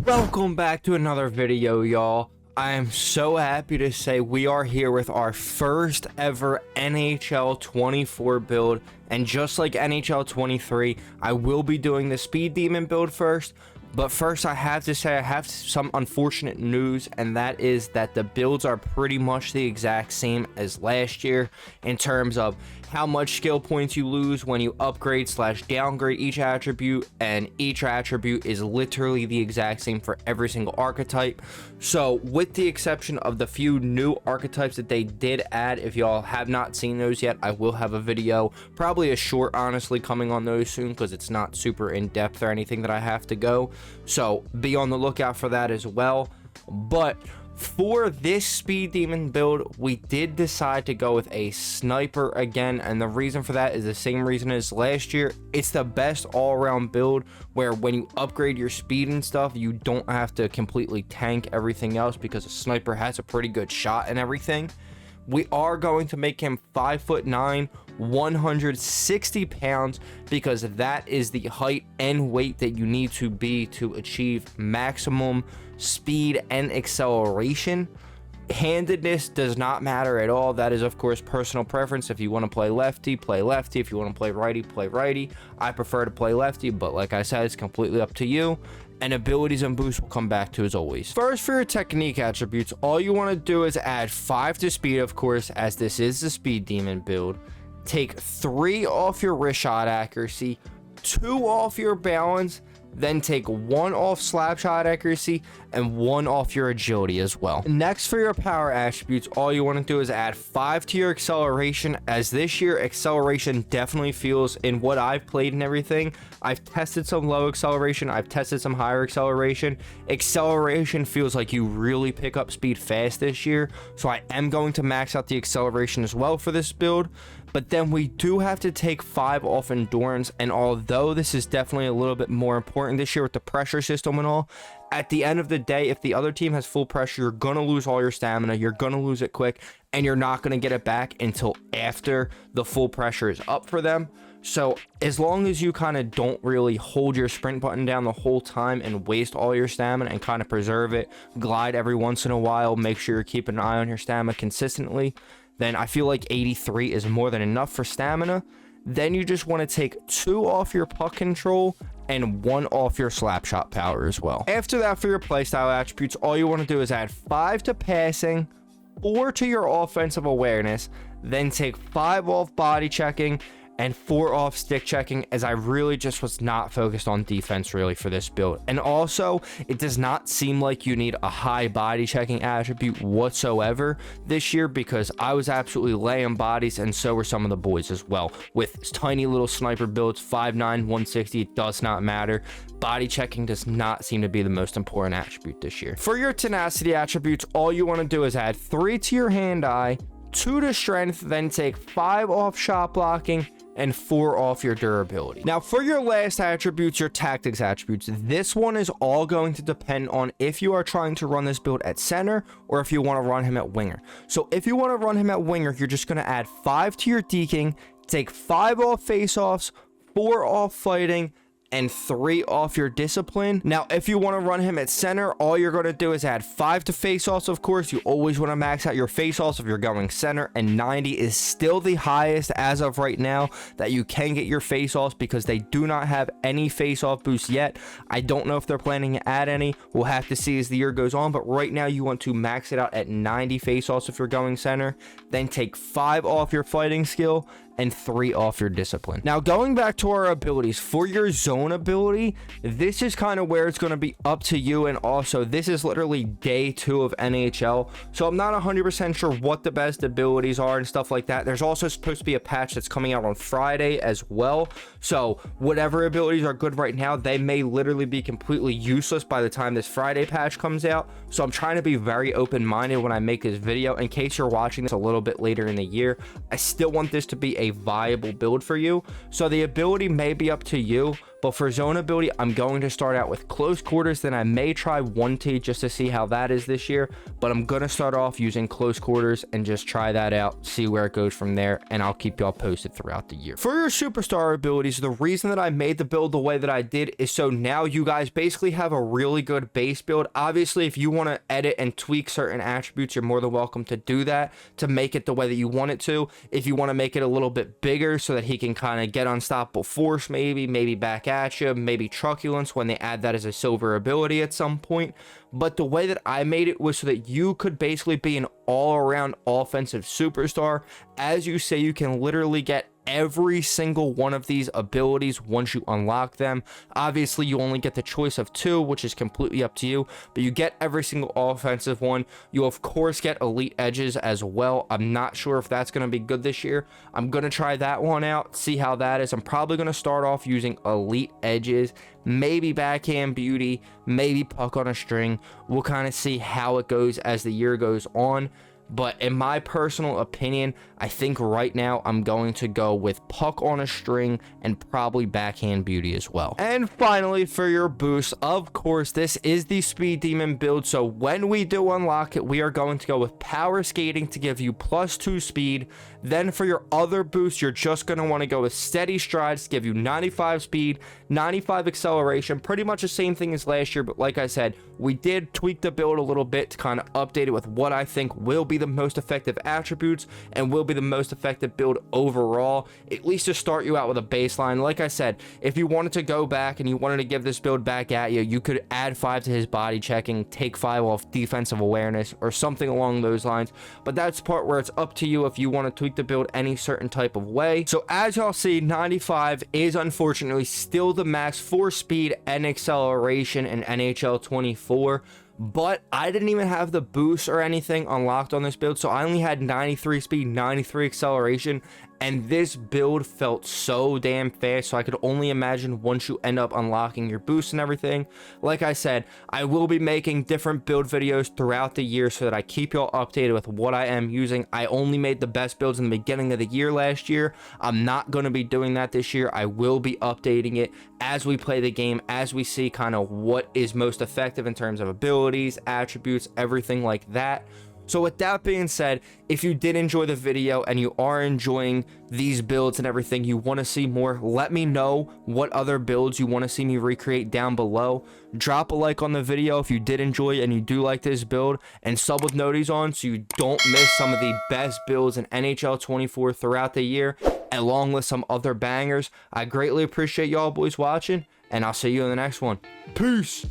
Welcome back to another video, y'all. I am so happy to say we are here with our first ever NHL 24 build, and just like NHL 23, I will be doing the Speed Demon build first. But first, I have to say I have some unfortunate news, and that is that the builds are pretty much the exact same as last year in terms of how much skill points you lose when you upgrade / downgrade each attribute, and each attribute is literally the exact same for every single archetype. So with the exception of the few new archetypes that they did add, if y'all have not seen those yet, I will have a video, probably a short honestly, coming on those soon, because it's not super in depth or anything that I have to go. So be on the lookout for that as well. But for this Speed Demon build, we did decide to go with a sniper again, and the reason for that is the same reason as last year. It's the best all-around build where when you upgrade your speed and stuff, you don't have to completely tank everything else because a sniper has a pretty good shot and everything. We are going to make him 5'9", 160 pounds, because that is the height and weight that you need to be to achieve maximum speed and acceleration. Handedness does not matter at all. That is of course personal preference. If you want to play lefty, play lefty. If you want to play righty, play righty. I prefer to play lefty, but like I said, it's completely up to you. And abilities and boosts will come back to as always. First, for your technique attributes, all you want to do is add 5 to speed, of course, as this is the Speed Demon build. Take 3 off your wrist shot accuracy, 2 off your balance, then take 1 off slap shot accuracy and 1 off your agility as well. Next, for your power attributes, all you want to do is add 5 to your acceleration, as this year acceleration definitely feels, in what I've played and everything, I've tested some low acceleration, I've tested some higher acceleration. Acceleration feels like you really pick up speed fast this year, so I am going to max out the acceleration as well for this build. But then we do have to take 5 off endurance, and although this is definitely a little bit more important this year with the pressure system and all, at the end of the day, if the other team has full pressure, you're going to lose all your stamina, you're going to lose it quick, and you're not going to get it back until after the full pressure is up for them. So as long as you kind of don't really hold your sprint button down the whole time and waste all your stamina and kind of preserve it, glide every once in a while, make sure you're keeping an eye on your stamina consistently, then I feel like 83 is more than enough for stamina. Then you just want to take 2 off your puck control and 1 off your slap shot power as well. After that, for your playstyle attributes, all you want to do is add 5 to passing, 4 to your offensive awareness, then take 5 off body checking and 4 off stick checking, as I really just was not focused on defense really for this build. And also, it does not seem like you need a high body checking attribute whatsoever this year, because I was absolutely laying bodies, and so were some of the boys as well. With tiny little sniper builds, 5'9", 160, it does not matter. Body checking does not seem to be the most important attribute this year. For your tenacity attributes, all you want to do is add 3 to your hand-eye, 2 to strength, then take 5 off shot blocking, and 4 off your durability. Now, for your last attributes, your tactics attributes, this one is all going to depend on if you are trying to run this build at center or if you want to run him at winger. So if you want to run him at winger, you're just going to add 5 to your deking, take 5 off face-offs, 4 off fighting, and 3 off your discipline. Now, if you want to run him at center, all you're going to do is add 5 to face-offs. Of course, you always want to max out your face-offs if you're going center, and 90 is still the highest as of right now that you can get your face-offs, because they do not have any face-off boosts yet. I don't know if they're planning to add any. We'll have to see as the year goes on, but right now you want to max it out at 90 face-offs if you're going center, then take 5 off your fighting skill and 3 off your discipline. Now, going back to our abilities, for your zone ability, this is kind of where it's going to be up to you, and also this is literally day 2 of NHL, so I'm not 100% sure what the best abilities are and stuff like that. There's also supposed to be a patch that's coming out on Friday as well, so whatever abilities are good right now, they may literally be completely useless by the time this Friday patch comes out. So I'm trying to be very open-minded when I make this video. In case you're watching this a little bit later in the year, I still want this to be a viable build for you, so the ability may be up to you, But for zone ability, I'm going to start out with close quarters, then I may try 1T just to see how that is this year, but I'm going to start off using close quarters and just try that out, see where it goes from there, and I'll keep y'all posted throughout the year. For your superstar abilities, the reason that I made the build the way that I did is so now you guys basically have a really good base build. Obviously, if you want to edit and tweak certain attributes, you're more than welcome to do that to make it the way that you want it to. If you want to make it a little bit bigger so that he can kind of get unstoppable force, maybe back at you, maybe truculence when they add that as a silver ability at some point. But the way that I made it was so that you could basically be an all-around offensive superstar. As you say, you can literally get every single one of these abilities once you unlock them. Obviously, you only get the choice of 2, which is completely up to you, but you get every single offensive one. You of course get elite edges as well. I'm not sure if that's going to be good this year. I'm going to try that one out, see how that is. I'm probably going to start off using elite edges, maybe backhand beauty, maybe puck on a string. We'll kind of see how it goes as the year goes on. But in my personal opinion, I think right now I'm going to go with puck on a string and probably backhand beauty as well. And finally, for your boost, of course, this is the speed demon build. So when we do unlock it, we are going to go with power skating to give you +2 speed. Then for your other boost, you're just going to want to go with steady strides to give you 95 speed, 95 acceleration, pretty much the same thing as last year. But like I said, we did tweak the build a little bit to kind of update it with what I think will be the most effective attributes and will be the most effective build overall, at least to start you out with a baseline. Like I said, if you wanted to go back and you wanted to give this build back at you, you could add 5 to his body checking, take 5 off defensive awareness or something along those lines. But that's the part where it's up to you if you want to tweak the build any certain type of way. So as y'all see, 95 is unfortunately still the max for speed and acceleration in NHL 24. But I didn't even have the boost or anything unlocked on this build, so I only had 93 speed, 93 acceleration, and this build felt so damn fast. So I could only imagine once you end up unlocking your boost and everything. Like I said, I will be making different build videos throughout the year so that I keep y'all updated with what I am using. I only made the best builds in the beginning of the year last year. I'm not going to be doing that this year. I will be updating it as we play the game, as we see kind of what is most effective in terms of abilities, attributes, everything like that. So with that being said, if you did enjoy the video and you are enjoying these builds and everything, you want to see more, let me know what other builds you want to see me recreate down below. Drop a like on the video if you did enjoy and you do like this build, and sub with noties on so you don't miss some of the best builds in NHL 24 throughout the year, along with some other bangers. I greatly appreciate y'all boys watching, and I'll see you in the next one. Peace!